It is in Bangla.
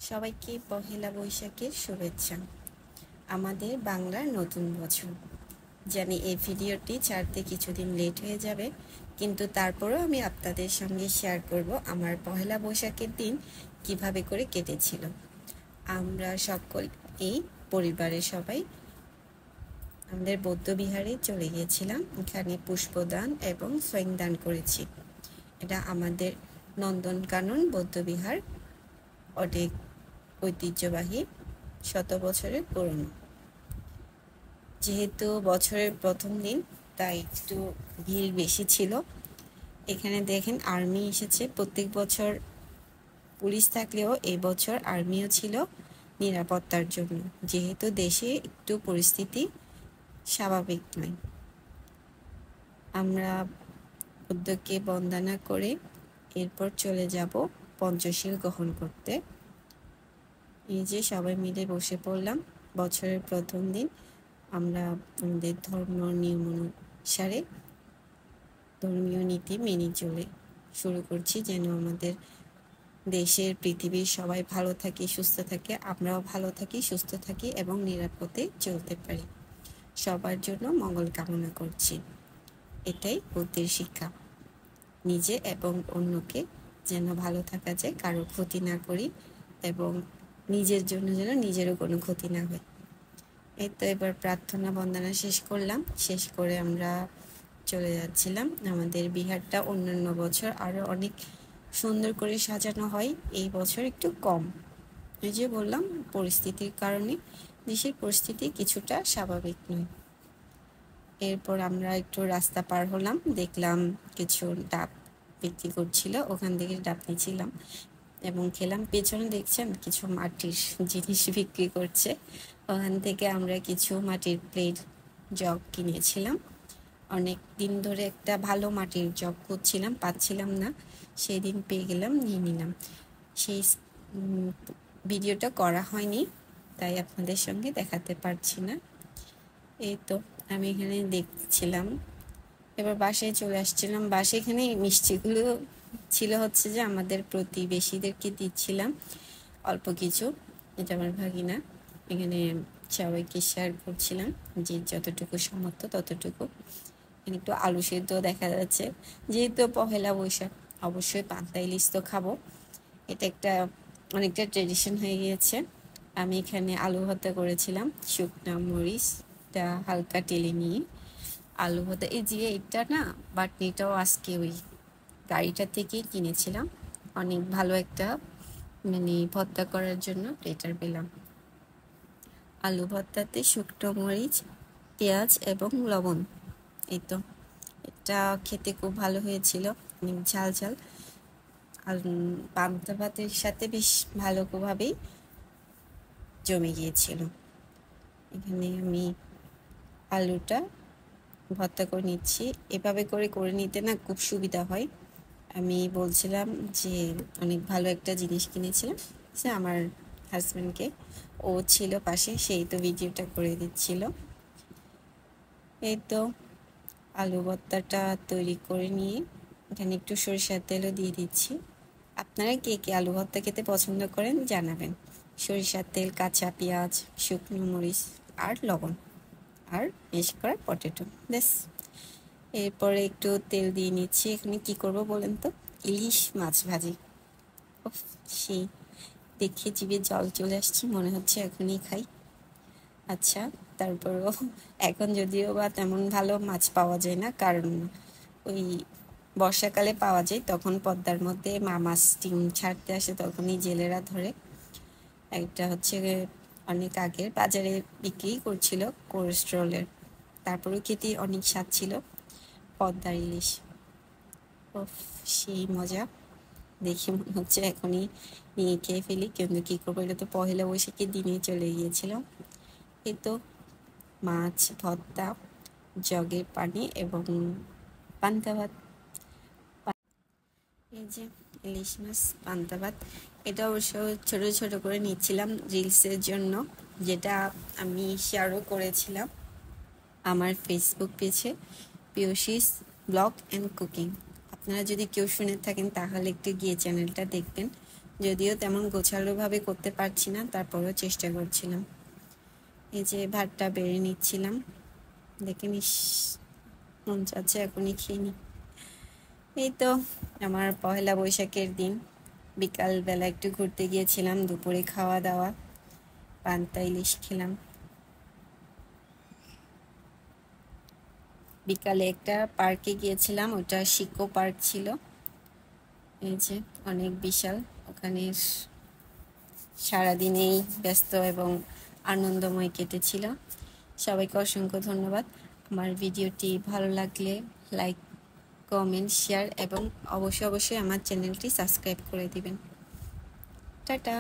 সবাইকে পহেলা বৈশাখের শুভেচ্ছা। আমাদের বাংলার নতুন বছর। জানি এই ভিডিওটি ছাড়তে কিছুদিন লেট হয়ে যাবে, কিন্তু তারপরেও আমি আপনাদের সঙ্গে শেয়ার করব আমার পহেলা বৈশাখের দিন কিভাবে করে কেটেছিল। আমরা সকল এই পরিবারের সবাই আমাদের বৌদ্ধবিহারে চলে গিয়েছিলাম। এখানে পুষ্পদান এবং দান করেছি। এটা আমাদের নন্দনকানন বৌদ্ধবিহার, অনেক ঐতিহ্যবাহী, শত বছরের পুরনো। যেহেতু বছরের প্রথম দিন, তাই একটু ভিড় বেশি ছিল। এখানে দেখেন আর্মি এসেছে। প্রত্যেক বছর পুলিশ থাকলেও এই বছর আর্মিও ছিল নিরাপত্তার জন্য, যেহেতু দেশে একটু পরিস্থিতি স্বাভাবিক নয়। আমরা বুদ্ধকে বন্দনা করে এরপর চলে যাব পঞ্চশীল গ্রহণ করতে। এই যে সবাই মিলে বসে পড়লাম। বছরের প্রথম দিন আমরা আমাদের ধর্ম নিয়ম অনুসারে ধর্মীয় নীতি মেনে চলে শুরু করছি, যেন আমাদের দেশের পৃথিবীর সবাই ভালো থাকে, সুস্থ থাকে, আমরাও ভালো থাকি, সুস্থ থাকি এবং নিরাপদে চলতে পারি। সবার জন্য মঙ্গল কামনা করছি। এটাই বুদ্ধির শিক্ষা। নিজে এবং অন্যকে যেন ভালো থাকা যায়, কারো ক্ষতি না করি এবং নিজের জন্য যেন নিজেরও কোনো ক্ষতি না হয়। এই তো এবার প্রার্থনা বন্দনা শেষ করলাম। শেষ করে আমরা চলে যাচ্ছিলাম। আমাদের বিহারটা অন্যান্য বছর আরও অনেক সুন্দর করে সাজানো হয়, এই বছর একটু কম। এই যে বললাম, পরিস্থিতির কারণে দেশের পরিস্থিতি কিছুটা স্বাভাবিক নয়। এরপর আমরা একটু রাস্তা পার হলাম, দেখলাম কিছু ডাব বিক্রি করছিল, ওখান থেকে ডাব নিয়েছিলাম এবং খেলাম। পেছনে দেখছেন কিছু মাটির জিনিস বিক্রি করছে, ওখান থেকে আমরা কিছু মাটির প্লেট, জগ কিনেছিলাম। অনেক দিন ধরে একটা ভালো মাটির জগ খুঁজছিলাম, পাচ্ছিলাম না, সেই দিন পেয়ে গেলাম, নিয়ে নিলাম। সেই ভিডিওটা করা হয়নি, তাই আপনাদের সঙ্গে দেখাতে পারছি না। এই তো আমি এখানে দেখছিলাম। এবার বাসায় চলে আসছিলাম। বাসায় এখানে মিষ্টিগুলো ছিল হচ্ছে যে আমাদের প্রতিবেশীদেরকে দিচ্ছিলাম অল্প কিছু। এটা আমার ভাগিনা, এখানে সবাইকে শেয়ার করছিলাম যে যতটুকু সামর্থ্য ততটুকু। এখানে একটু আলু সেদ্ধ দেখা যাচ্ছে, যেহেতু পহেলা বৈশাখ অবশ্যই পান্তা ইলিশ তো খাবো, এটা একটা অনেকটা ট্রেডিশন হয়ে গিয়েছে। আমি এখানে আলু ভর্তা করেছিলাম, শুকনা মরিচটা হালকা টেলে নিয়ে আলু ভর্তা। এই যে এটা না, বাটনিটাও আজকে ওই গাড়িটা থেকেই কিনেছিলাম। অনেক ভালো একটা মানে ভর্তা করার জন্য প্লেটার পেলাম। আলু ভর্তাতে শুকনো মরিচ, পেঁয়াজ এবং লবণ। এই তো এটা খেতে খুব ভালো হয়েছিল, অনেক ঝাল ঝাল। আর পান্তা ভাতের সাথে বেশ ভালোভাবেই জমে গিয়েছিল। এখানে আমি আলুটা ভর্তা করে নিচ্ছি। এভাবে করে নিতে না খুব সুবিধা হয়। আমি বলছিলাম যে অনেক ভালো একটা জিনিস কিনেছিলাম, সে আমার হাজব্যান্ডকে, ও ছিল পাশে, সেই তো ভিডিওটা করে দিচ্ছিল। এই তো আলু ভর্তাটা তৈরি করে নিয়ে এখানে একটু সরিষার তেলও দিয়ে দিচ্ছি। আপনারা কে কে আলু ভর্তা খেতে পছন্দ করেন জানাবেন। সরিষার তেল, কাঁচা পেঁয়াজ, শুকনো মরিচ আর লবণ, আর বেশ করা পটেটো, ব্যাস। এরপরে একটু তেল দিয়ে নিচ্ছি। এখানে কি করব বলেন তো? ইলিশ মাছ ভাজি। সেই দেখে জিভে জল চলে আসছে, মনে হচ্ছে এখনই খাই। আচ্ছা, তারপরও এখন যদিও বা তেমন ভালো মাছ পাওয়া যায় না, কারণ ওই বর্ষাকালে পাওয়া যায়, তখন পদ্মার মধ্যে মাছ ডিম ছাড়তে আসে, তখনই জেলেরা ধরে। একটা হচ্ছে অনেক আগের বাজারে বিক্রি করছিল কোলেস্ট্রলের, তারপরেও খেতে অনেক স্বাদ ছিল। পদ্মার ইলিশ, সেই মজা। দেখে মনে হচ্ছে এখনই নিয়ে খেয়ে ফেলি, কিন্তু কী করবো, এটা তো পহেলা বৈশাখের দিনে চলে গিয়েছিল। এই তো মাছ ভর্তা, জগের পানি এবং পান্তা ভাত। এই যে ইলিশ মাছ পান্তা ভাত, এটা অবশ্য ছোট ছোট করে নিচ্ছিলাম রিলসের জন্য, যেটা আমি শেয়ারও করেছিলাম আমার ফেসবুক পেজে, পিয়সিস ব্লগ অ্যান্ড কুকিং। আপনারা যদি কেউ শুনে থাকেন তাহলে একটু গিয়ে চ্যানেলটা দেখবেন, যদিও তেমন গোছালোভাবে করতে পারছি না, তারপরেও চেষ্টা করছিলাম। এই যে ভাতটা বেড়ে নিচ্ছিলাম, দেখে মন চাচ্ছে এখনই খেয়ে নি। এই তো আমার পহেলা বৈশাখের দিন, বিকালবেলা একটু ঘুরতে গিয়েছিলাম, দুপুরে খাওয়া দাওয়া, পান্তা ইলিশ খেলাম। বিকালে একটা পার্কে গিয়েছিলাম, ওটা শিকো পার্ক ছিল। এই যে অনেক বিশাল, ওখানে সারাদিনেই ব্যস্ত এবং আনন্দময় কেটেছিল। সবাইকে অসংখ্য ধন্যবাদ। আমার ভিডিওটি ভালো লাগলে লাইক, কমেন্ট, শেয়ার এবং অবশ্যই আমার চ্যানেলটি সাবস্ক্রাইব করে দিবেন। টাটা।